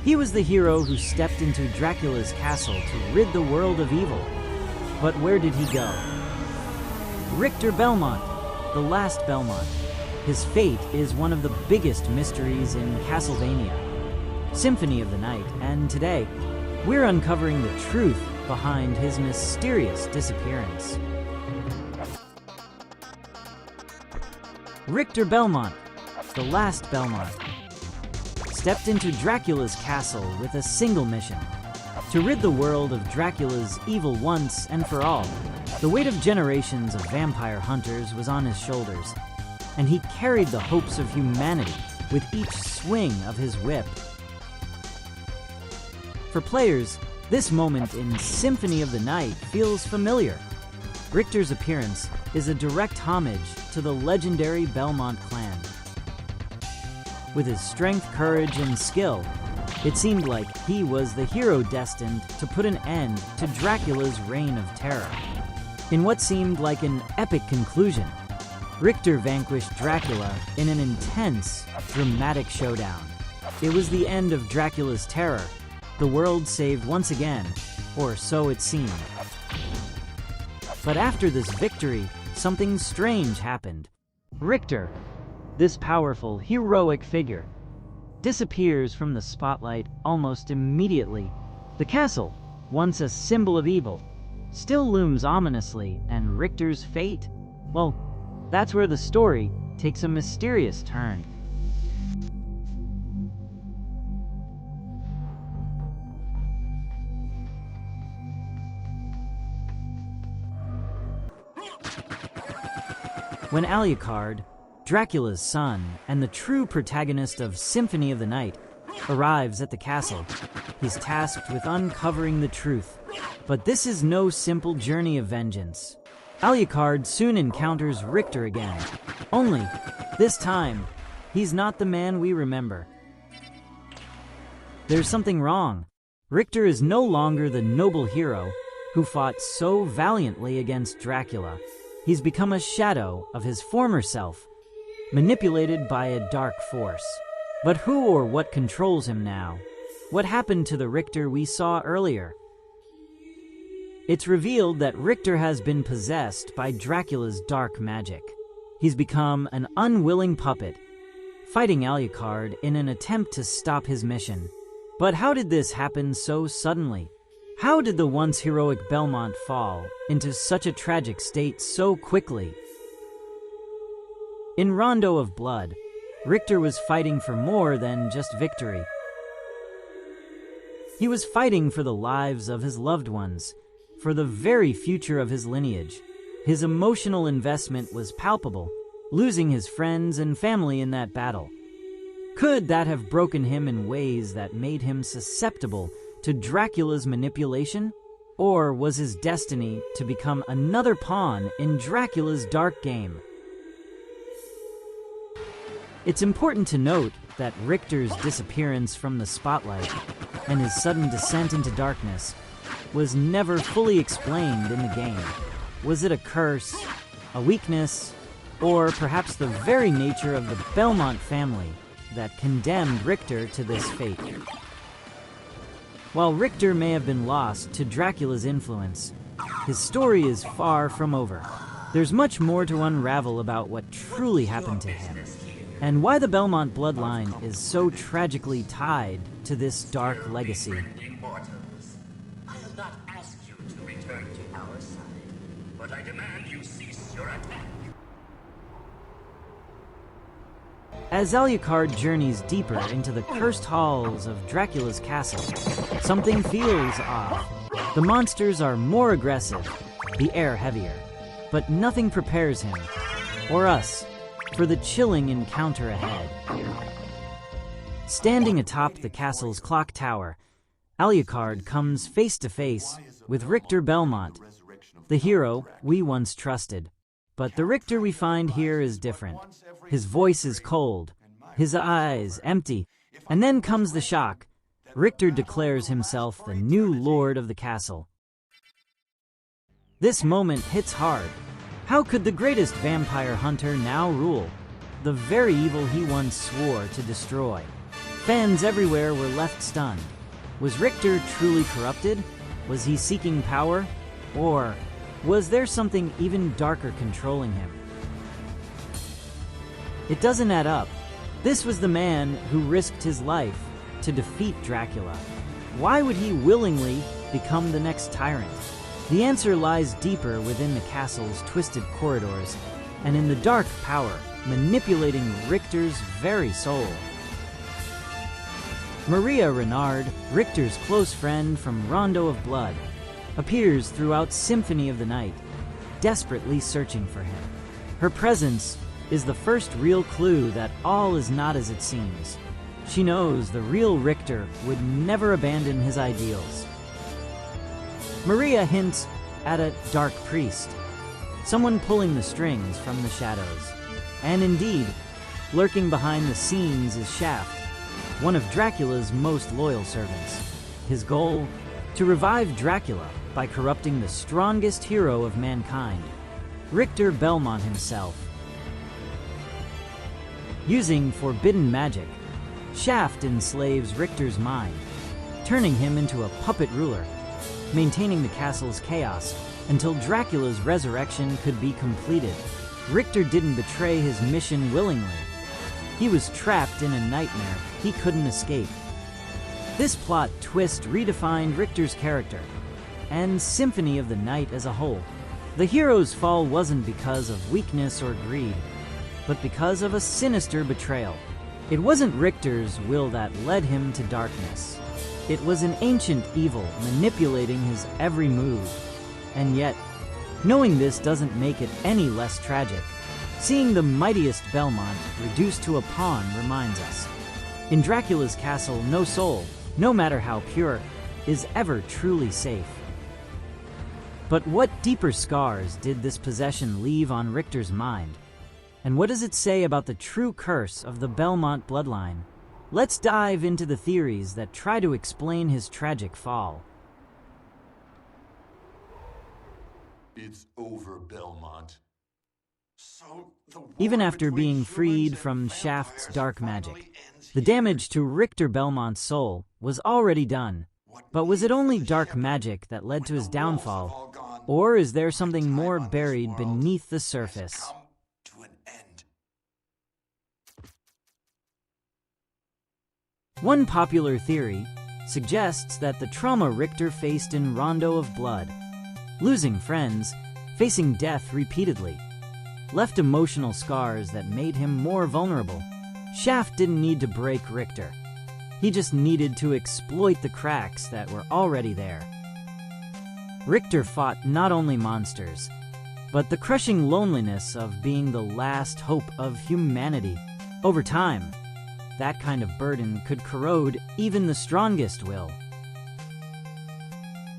He was the hero who stepped into Dracula's castle to rid the world of evil. But where did he go? Richter Belmont, the last Belmont. His fate is one of the biggest mysteries in Castlevania, Symphony of the Night, and today, we're uncovering the truth behind his mysterious disappearance. Richter Belmont, the last Belmont, stepped into Dracula's castle with a single mission: to rid the world of Dracula's evil once and for all. The weight of generations of vampire hunters was on his shoulders, and he carried the hopes of humanity with each swing of his whip. For players, this moment in Symphony of the Night feels familiar. Richter's appearance is a direct homage to the legendary Belmont clan. With his strength, courage, and skill, it seemed like he was the hero destined to put an end to Dracula's reign of terror. In what seemed like an epic conclusion, Richter vanquished Dracula in an intense, dramatic showdown. It was the end of Dracula's terror, the world saved once again, or so it seemed. But after this victory, something strange happened. Richter, this powerful, heroic figure, disappears from the spotlight almost immediately. The castle, once a symbol of evil, still looms ominously, and Richter's fate? Well, that's where the story takes a mysterious turn. When Alucard, Dracula's son and the true protagonist of Symphony of the Night, arrives at the castle, he's tasked with uncovering the truth. But this is no simple journey of vengeance. Alucard soon encounters Richter again. Only, this time, he's not the man we remember. There's something wrong. Richter is no longer the noble hero who fought so valiantly against Dracula. He's become a shadow of his former self, manipulated by a dark force. But who or what controls him now? What happened to the Richter we saw earlier? It's revealed that Richter has been possessed by Dracula's dark magic. He's become an unwilling puppet, fighting Alucard in an attempt to stop his mission. But how did this happen so suddenly? How did the once heroic Belmont fall into such a tragic state so quickly? In Rondo of Blood, Richter was fighting for more than just victory. He was fighting for the lives of his loved ones, for the very future of his lineage. His emotional investment was palpable, losing his friends and family in that battle. Could that have broken him in ways that made him susceptible to Dracula's manipulation? Or was his destiny to become another pawn in Dracula's dark game? It's important to note that Richter's disappearance from the spotlight and his sudden descent into darkness was never fully explained in the game. Was it a curse, a weakness, or perhaps the very nature of the Belmont family that condemned Richter to this fate? While Richter may have been lost to Dracula's influence, his story is far from over. There's much more to unravel about what truly happened to him, and why the Belmont bloodline is so tragically tied to this dark legacy. I have not asked you to return to our side, but I demand you cease your attack. As Alucard journeys deeper into the cursed halls of Dracula's castle, something feels off. The monsters are more aggressive, the air heavier, but nothing prepares him, or us, for the chilling encounter ahead. Standing atop the castle's clock tower, Alucard comes face to face with Richter Belmont, the hero we once trusted. But the Richter we find here is different. His voice is cold, his eyes empty, and then comes the shock. Richter declares himself the new lord of the castle. This moment hits hard. How could the greatest vampire hunter now rule? The very evil he once swore to destroy. Fans everywhere were left stunned. Was Richter truly corrupted? Was he seeking power? Or was there something even darker controlling him? It doesn't add up. This was the man who risked his life to defeat Dracula. Why would he willingly become the next tyrant? The answer lies deeper within the castle's twisted corridors and in the dark power manipulating Richter's very soul. Maria Renard, Richter's close friend from Rondo of Blood, appears throughout Symphony of the Night, desperately searching for him. Her presence is the first real clue that all is not as it seems. She knows the real Richter would never abandon his ideals. Maria hints at a dark priest, someone pulling the strings from the shadows. And indeed, lurking behind the scenes is Shaft, one of Dracula's most loyal servants. His goal? To revive Dracula by corrupting the strongest hero of mankind, Richter Belmont himself. Using forbidden magic, Shaft enslaves Richter's mind, turning him into a puppet ruler, maintaining the castle's chaos until Dracula's resurrection could be completed. Richter didn't betray his mission willingly. He was trapped in a nightmare he couldn't escape. This plot twist redefined Richter's character and Symphony of the Night as a whole. The hero's fall wasn't because of weakness or greed, but because of a sinister betrayal. It wasn't Richter's will that led him to darkness. It was an ancient evil manipulating his every move. And yet, knowing this doesn't make it any less tragic. Seeing the mightiest Belmont reduced to a pawn reminds us. In Dracula's castle, no soul, no matter how pure, is ever truly safe. But what deeper scars did this possession leave on Richter's mind? And what does it say about the true curse of the Belmont bloodline? Let's dive into the theories that try to explain his tragic fall. It's over, Belmont. So Even after being freed from Shaft's dark magic, the damage to Richter Belmont's soul was already done. But was it only dark magic that led to his downfall? Or is there something more buried beneath the surface? One popular theory suggests that the trauma Richter faced in Rondo of Blood, losing friends, facing death repeatedly, left emotional scars that made him more vulnerable. Shaft didn't need to break Richter. He just needed to exploit the cracks that were already there. Richter fought not only monsters, but the crushing loneliness of being the last hope of humanity. Over time, that kind of burden could corrode even the strongest will.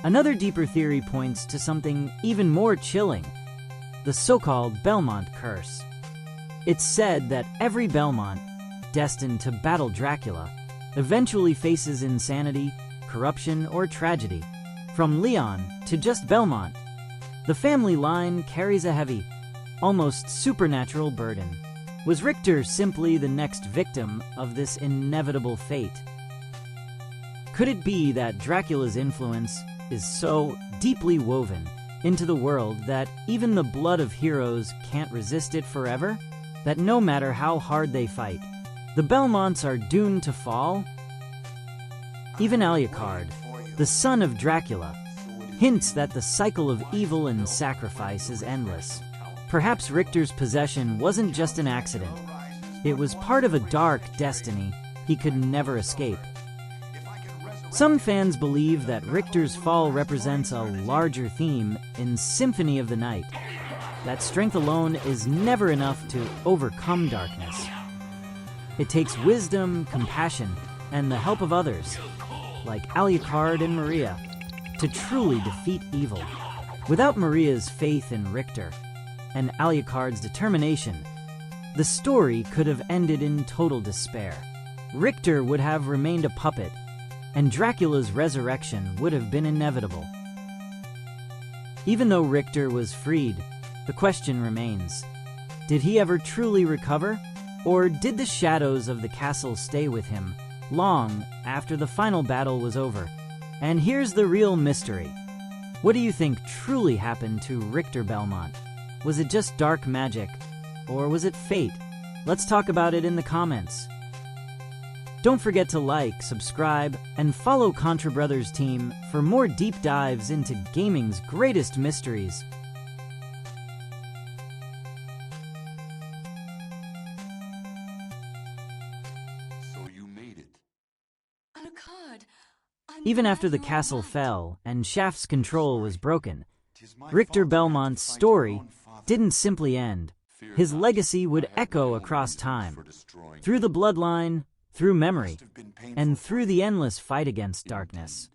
Another deeper theory points to something even more chilling, the so-called Belmont curse. It's said that every Belmont, destined to battle Dracula, eventually faces insanity, corruption, or tragedy. From Leon to just Belmont, the family line carries a heavy, almost supernatural burden. Was Richter simply the next victim of this inevitable fate? Could it be that Dracula's influence is so deeply woven into the world that even the blood of heroes can't resist it forever? That no matter how hard they fight, the Belmonts are doomed to fall? Even Alucard, the son of Dracula, hints that the cycle of evil and sacrifice is endless. Perhaps Richter's possession wasn't just an accident. It was part of a dark destiny he could never escape. Some fans believe that Richter's fall represents a larger theme in Symphony of the Night, that strength alone is never enough to overcome darkness. It takes wisdom, compassion, and the help of others, like Alucard and Maria, to truly defeat evil. Without Maria's faith in Richter and Alucard's determination, the story could have ended in total despair. Richter would have remained a puppet, and Dracula's resurrection would have been inevitable. Even though Richter was freed, the question remains, did he ever truly recover? Or did the shadows of the castle stay with him, long after the final battle was over. And here's the real mystery. What do you think truly happened to Richter Belmont? Was it just dark magic, or was it fate? Let's talk about it in the comments. Don't forget to like, subscribe, and follow Contra Brothers team for more deep dives into gaming's greatest mysteries. So you made it. On a card. Even after the castle fell and Shaft's control was broken, Richter Belmont's story didn't simply end. His legacy would echo across time, through the bloodline, through memory, and through the endless fight against darkness.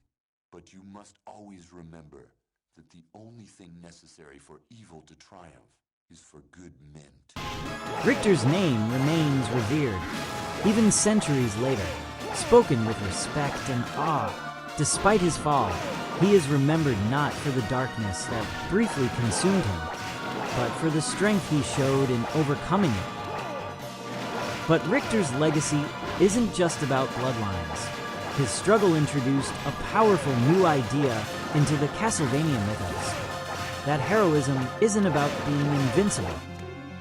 But you must always remember that the only thing necessary for evil to triumph is for good men to... Richter's name remains revered, even centuries later, spoken with respect and awe. Despite his fall, he is remembered not for the darkness that briefly consumed him, but for the strength he showed in overcoming it. But Richter's legacy isn't just about bloodlines. His struggle introduced a powerful new idea into the Castlevania mythos. That heroism isn't about being invincible.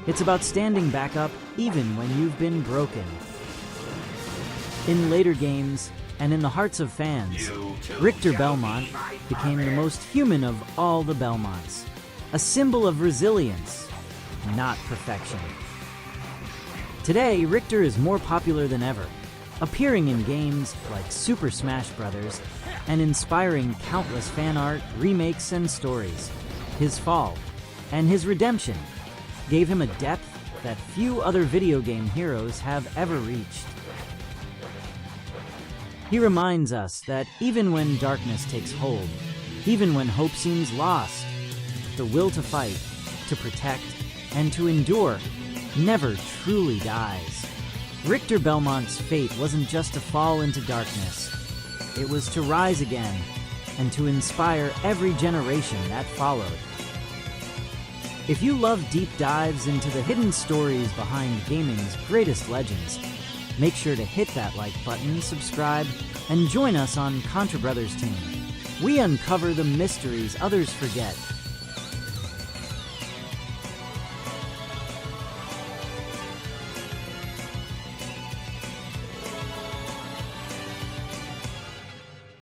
It's about standing back up even when you've been broken. In later games, and in the hearts of fans, Richter Belmont became the most human of all the Belmonts. A symbol of resilience, not perfection. Today, Richter is more popular than ever, appearing in games like Super Smash Bros. And inspiring countless fan art, remakes, and stories. His fall and his redemption gave him a depth that few other video game heroes have ever reached. He reminds us that even when darkness takes hold, even when hope seems lost, the will to fight, to protect, and to endure never truly dies. Richter Belmont's fate wasn't just to fall into darkness. It was to rise again and to inspire every generation that followed. If you love deep dives into the hidden stories behind gaming's greatest legends, make sure to hit that like button, subscribe, and join us on Contra Brothers team. We uncover the mysteries others forget